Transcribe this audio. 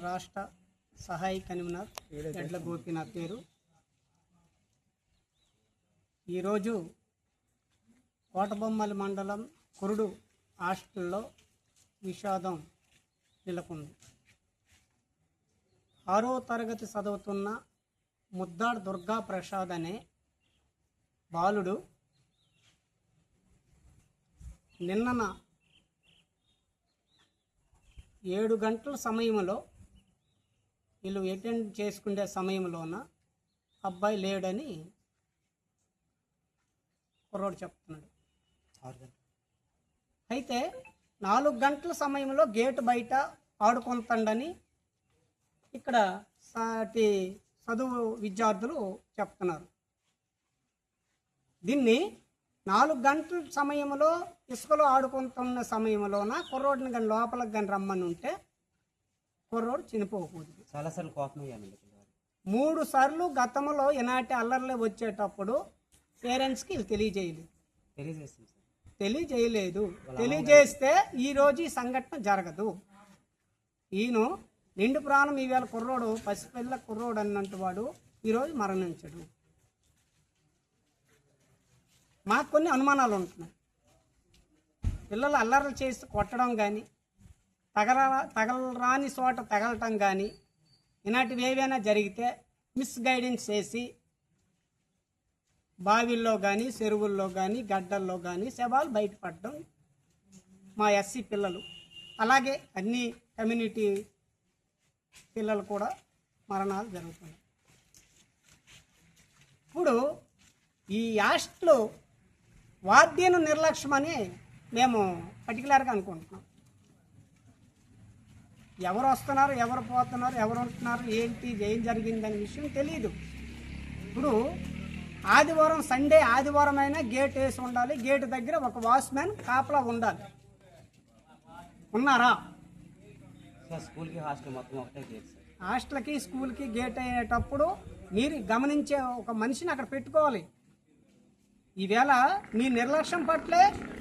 రాష్ట్ర సహాయ కన్వీనర్ ఎడ్ల గోపి నా పేరు. ఈరోజు కోటబొమ్మలి మండలం కురుడు హాస్టల్లో విషాదం నెలకొంది. 6వ తరగతి చదువుతున్న ముద్దాడ్ దుర్గా ప్రసాద్ అనే బాలుడు నిన్న 7 గంటల సమయంలో వీళ్ళు అటెండ్ చేసుకునే సమయంలోన అబ్బాయి లేడని కుర్రోడు చెప్తున్నాడు. అయితే 4 గంటల సమయంలో గేటు బయట ఆడుకుంటాడని ఇక్కడ సాటి చదువు విద్యార్థులు చెప్తున్నారు. దీన్ని 4 గంటల సమయంలో ఇసుకలో ఆడుకుంటున్న సమయంలోన కుర్రోడిని కానీ లోపలికి కానీ రమ్మని ఉంటే కుర్రోడు చనిపోకూడదు. చాలాసార్లు కోపం అయ్యానండి. 3 సార్లు గతంలో ఇలాంటి అల్లర్లే వచ్చేటప్పుడు పేరెంట్స్కి వీళ్ళు తెలియజేయలేదు. తెలియజేస్తే ఈరోజు ఈ సంఘటన జరగదు. ఈయన నిండు ప్రాణం ఈవేళ కుర్రోడు పసిపిల్ల కుర్రోడు అన్నట్టు వాడు ఈరోజు మరణించడు. మాకు కొన్ని అనుమానాలు ఉంటున్నాయి. పిల్లలు అల్లర్లు చేసి కొట్టడం కానీ తగలరాని చోట తగలటం కానీ ఇలాంటివి ఏవైనా జరిగితే మిస్గైడెన్స్ చేసి బావిల్లో కానీ చెరువుల్లో కానీ గడ్డల్లో కానీ శవాలు బయటపడడం మా ఎస్సీ పిల్లలు, అలాగే అన్ని కమ్యూనిటీ పిల్లలు కూడా మరణాలు జరుగుతున్నాయి. ఇప్పుడు ఈ హాస్టల్ వాద్యను నిర్లక్ష్యమని మేము పర్టికులర్గా అనుకుంటున్నాం. ఎవరు వస్తున్నారు, ఎవరు పోతున్నారు, ఎవరు ఉంటున్నారు, ఏంటి ఏం జరిగిందనే విషయం తెలియదు. ఇప్పుడు ఆదివారం సండే ఆదివారం అయినా గేట్ వేసి ఉండాలి. గేటు దగ్గర ఒక వాచ్మెన్ కాపలా ఉండాలి. ఉన్నారా? స్కూల్కి హాస్టల్ మొత్తం ఒకటే గేట్. హాస్టల్కి స్కూల్కి గేట్ అయ్యేటప్పుడు మీరు గమనించే ఒక మనిషిని అక్కడ పెట్టుకోవాలి. ఈవేళ మీ నిర్లక్ష్యం పట్లే